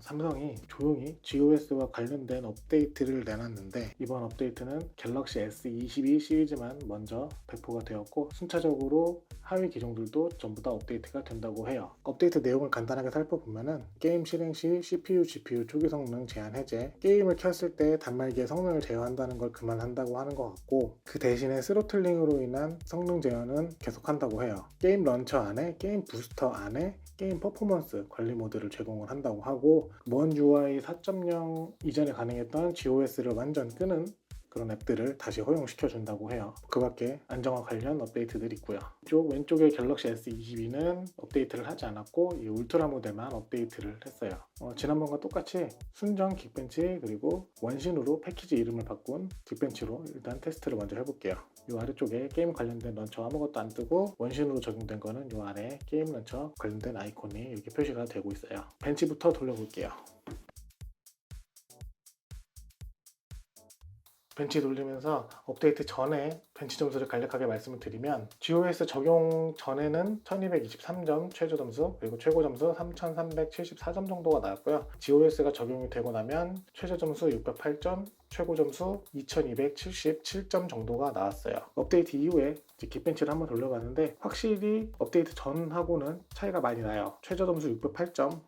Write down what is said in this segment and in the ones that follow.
삼성이 조용히 GOS와 관련된 업데이트를 내놨는데, 이번 업데이트는 갤럭시 S22 시리즈만 먼저 배포가 되었고 순차적으로 하위 기종들도 전부 다 업데이트가 된다고 해요. 업데이트 내용을 간단하게 살펴보면은 게임 실행 시 CPU, GPU 초기 성능 제한 해제, 게임을 켰을 때 단말기의 성능을 제어한다는 걸 그만한다고 하는 것 같고, 그 대신에 스로틀링으로 인한 성능 제어는 계속한다고 해요. 게임 런처 안에, 게임 부스터 안에 게임 퍼포먼스 관리 모드를 제공을 한다고 하고, 먼 UI 4.0 이전에 가능했던 GOS를 완전 끄는 그런 앱들을 다시 허용시켜 준다고 해요. 그 밖에 안정화 관련 업데이트들이 있고요. 이쪽 왼쪽에 갤럭시 S22는 업데이트를 하지 않았고 이 울트라 모델만 업데이트를 했어요. 지난번과 똑같이 순정 긱벤치 그리고 원신으로 패키지 이름을 바꾼 긱벤치로 일단 테스트를 먼저 해볼게요. 이 아래쪽에 게임 관련된 런처 아무것도 안 뜨고 원신으로 적용된 거는 이 아래 게임 런처 관련된 아이콘이 이렇게 표시가 되고 있어요. 벤치부터 돌려볼게요. 벤치 돌리면서 업데이트 전에 벤치 점수를 간략하게 말씀을 드리면, GOS 적용 전에는 1223점 최저 점수, 그리고 최고 점수 3374점 정도가 나왔고요. GOS가 적용이 되고 나면 최저 점수 608점, 최고 점수 2277점 정도가 나왔어요. 업데이트 이후에 긱벤치를 한번 돌려봤는데 확실히 업데이트 전하고는 차이가 많이 나요. 최저 점수 608점,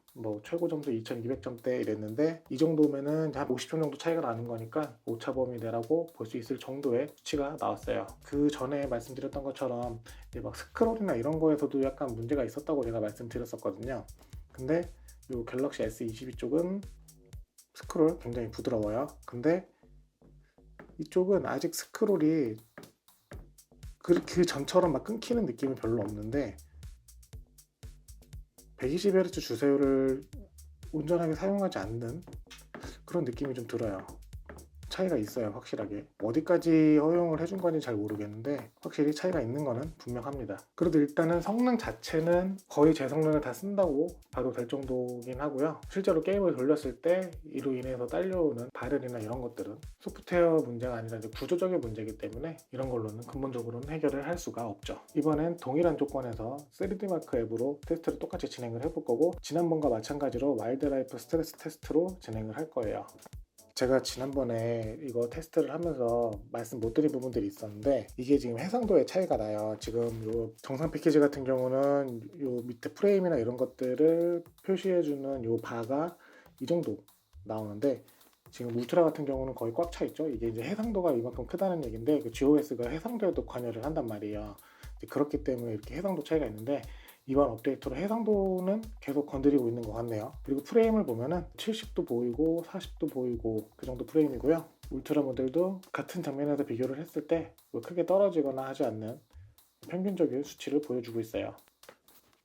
최고 점수 2200점대 이랬는데 이 정도면은 한 50점 정도 차이가 나는 거니까 오차 범위 내라고 볼 수 있을 정도의 수치가 나왔어요. 그 전에 말씀드렸던 것처럼 막 스크롤이나 이런 거에서도 약간 문제가 있었다고 제가 말씀드렸었거든요. 근데 이 갤럭시 S22 쪽은 스크롤 굉장히 부드러워요. 근데 이쪽은 아직 스크롤이 그 전처럼 막 끊기는 느낌은 별로 없는데 120Hz 주사율을 온전하게 사용하지 않는 그런 느낌이 좀 들어요. 차이가 있어요. 확실하게 어디까지 허용을 해준 건지 잘 모르겠는데 확실히 차이가 있는 거는 분명합니다. 그래도 일단은 성능 자체는 거의 제 성능을 다 쓴다고 봐도 될 정도긴 하고요. 실제로 게임을 돌렸을 때 이로 인해서 딸려오는 발열이나 이런 것들은 소프트웨어 문제가 아니라 이제 구조적인 문제이기 때문에 이런 걸로는 근본적으로는 해결을 할 수가 없죠. 이번엔 동일한 조건에서 3D마크 앱으로 테스트를 똑같이 진행을 해볼 거고, 지난번과 마찬가지로 와일드라이프 스트레스 테스트로 진행을 할 거예요. 제가 지난번에 이거 테스트를 하면서 말씀 못 드린 부분들이 있었는데, 이게 지금 해상도의 차이가 나요. 지금 요 정상 패키지 같은 경우는 요 밑에 프레임이나 이런 것들을 표시해주는 요 바가 이 정도 나오는데, 지금 울트라 같은 경우는 거의 꽉 차 있죠. 이게 이제 해상도가 이만큼 크다는 얘기인데, 그 GOS가 해상도에도 관여를 한단 말이에요. 그렇기 때문에 이렇게 해상도 차이가 있는데, 이번 업데이트로 해상도는 계속 건드리고 있는 것 같네요. 그리고 프레임을 보면은 70도 보이고 40도 보이고 그 정도 프레임이고요. 울트라 모델도 같은 장면에서 비교를 했을 때 크게 떨어지거나 하지 않는 평균적인 수치를 보여주고 있어요.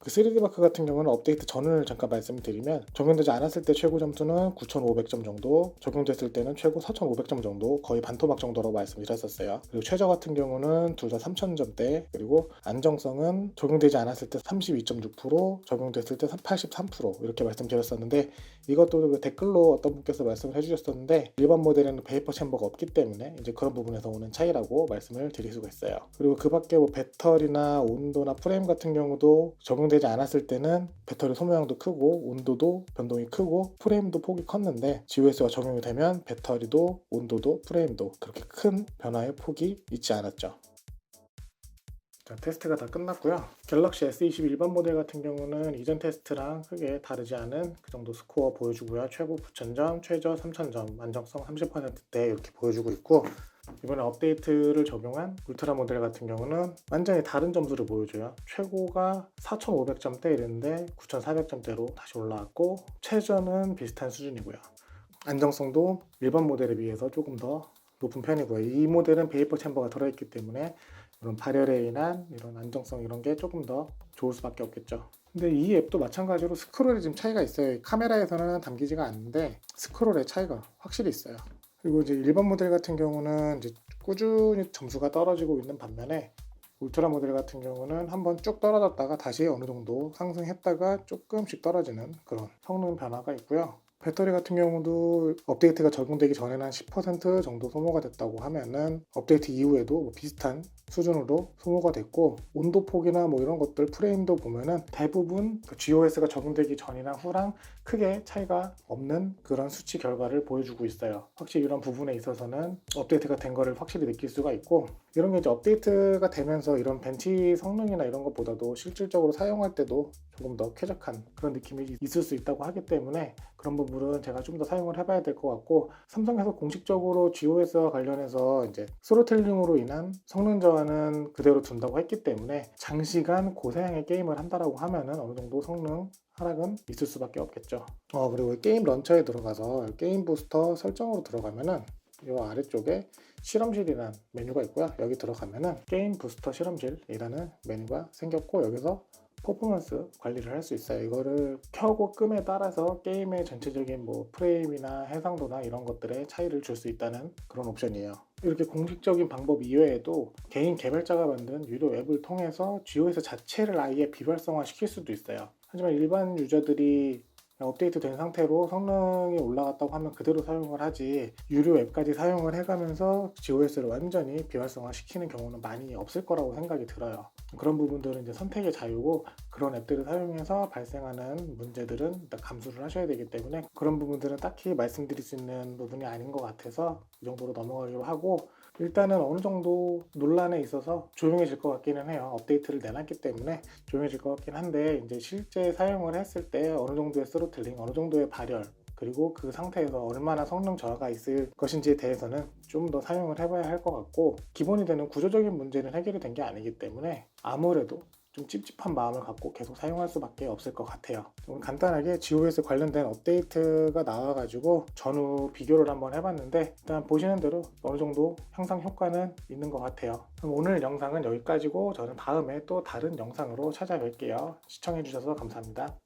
그 3D마크 같은 경우는 업데이트 전을 잠깐 말씀드리면, 적용되지 않았을 때 최고 점수는 9500점 정도, 적용됐을 때는 최고 4500점 정도, 거의 반토막 정도라고 말씀드렸었어요. 그리고 최저 같은 경우는 둘 다 3000점대, 그리고 안정성은 적용되지 않았을 때 32.6%, 적용됐을 때 83% 이렇게 말씀드렸었는데, 이것도 그 댓글로 어떤 분께서 말씀을 해주셨었는데, 일반 모델에는 베이퍼 챔버가 없기 때문에 이제 그런 부분에서 오는 차이라고 말씀을 드릴 수가 있어요. 그리고 그 밖에 배터리나 온도나 프레임 같은 경우도 적용되지 않았을 때는 배터리 소모량도 크고 온도도 변동이 크고 프레임도 폭이 컸는데, GOS가 적용이 되면 배터리도 온도도 프레임도 그렇게 큰 변화의 폭이 있지 않았죠. 자, 테스트가 다 끝났고요. 갤럭시 S22 일반 모델 같은 경우는 이전 테스트랑 크게 다르지 않은 그 정도 스코어 보여주고요. 최고 9000점, 최저 3000점, 안정성 30%대 이렇게 보여주고 있고, 이번에 업데이트를 적용한 울트라 모델 같은 경우는 완전히 다른 점수를 보여줘요. 최고가 4500점대 이랬는데 9400점대로 다시 올라왔고, 최저는 비슷한 수준이고요. 안정성도 일반 모델에 비해서 조금 더 높은 편이고요. 이 모델은 베이퍼 챔버가 들어있기 때문에 이런 발열에 인한 이런 안정성 이런 게 조금 더 좋을 수밖에 없겠죠. 근데 이 앱도 마찬가지로 스크롤에 좀 차이가 있어요. 카메라에서는 담기지가 않는데 스크롤의 차이가 확실히 있어요. 그리고 이제 일반 모델 같은 경우는 이제 꾸준히 점수가 떨어지고 있는 반면에, 울트라 모델 같은 경우는 한번 쭉 떨어졌다가 다시 어느 정도 상승했다가 조금씩 떨어지는 그런 성능 변화가 있고요. 배터리 같은 경우도 업데이트가 적용되기 전에는 한 10% 정도 소모가 됐다고 하면은 업데이트 이후에도 뭐 비슷한 수준으로 소모가 됐고, 온도 폭이나 뭐 이런 것들 프레임도 보면은 대부분 그 GOS가 적용되기 전이랑 후랑 크게 차이가 없는 그런 수치 결과를 보여주고 있어요. 확실히 이런 부분에 있어서는 업데이트가 된 거를 확실히 느낄 수가 있고, 이런 게 이제 업데이트가 되면서 이런 벤치 성능이나 이런 것보다도 실질적으로 사용할 때도 조금 더 쾌적한 그런 느낌이 있을 수 있다고 하기 때문에 그런 부분은 제가 좀 더 사용을 해봐야 될 것 같고, 삼성에서 공식적으로 GOS와 관련해서 이제 스로틀링으로 인한 성능 저하는 그대로 둔다고 했기 때문에 장시간 고사양의 게임을 한다라고 하면은 어느 정도 성능 하락은 있을 수밖에 없겠죠. 그리고 게임 런처에 들어가서 게임 부스터 설정으로 들어가면은 이 아래쪽에 실험실이라는 메뉴가 있고요. 여기 들어가면은 게임 부스터 실험실이라는 메뉴가 생겼고, 여기서 퍼포먼스 관리를 할 수 있어요. 이거를 켜고 끔에 따라서 게임의 전체적인 뭐 프레임이나 해상도나 이런 것들에 차이를 줄 수 있다는 그런 옵션이에요. 이렇게 공식적인 방법 이외에도 개인 개발자가 만든 유료 앱을 통해서 GOS 자체를 아예 비활성화 시킬 수도 있어요. 하지만 일반 유저들이 업데이트 된 상태로 성능이 올라갔다고 하면 그대로 사용을 하지, 유료 앱까지 사용을 해가면서 GOS를 완전히 비활성화 시키는 경우는 많이 없을 거라고 생각이 들어요. 그런 부분들은 이제 선택의 자유고, 그런 앱들을 사용해서 발생하는 문제들은 일단 감수를 하셔야 되기 때문에 그런 부분들은 딱히 말씀드릴 수 있는 부분이 아닌 것 같아서 이 정도로 넘어가기로 하고, 일단은 어느 정도 논란에 있어서 조용해질 것 같기는 해요. 업데이트를 내놨기 때문에 조용해질 것 같긴 한데, 이제 실제 사용을 했을 때 어느 정도의 스로틀링, 어느 정도의 발열, 그리고 그 상태에서 얼마나 성능 저하가 있을 것인지에 대해서는 좀 더 사용을 해봐야 할 것 같고, 기본이 되는 구조적인 문제는 해결이 된 게 아니기 때문에 아무래도 좀 찝찝한 마음을 갖고 계속 사용할 수밖에 없을 것 같아요. 좀 간단하게 GOS 관련된 업데이트가 나와가지고 전후 비교를 한번 해봤는데, 일단 보시는 대로 어느 정도 향상 효과는 있는 것 같아요. 그럼 오늘 영상은 여기까지고, 저는 다음에 또 다른 영상으로 찾아뵐게요. 시청해주셔서 감사합니다.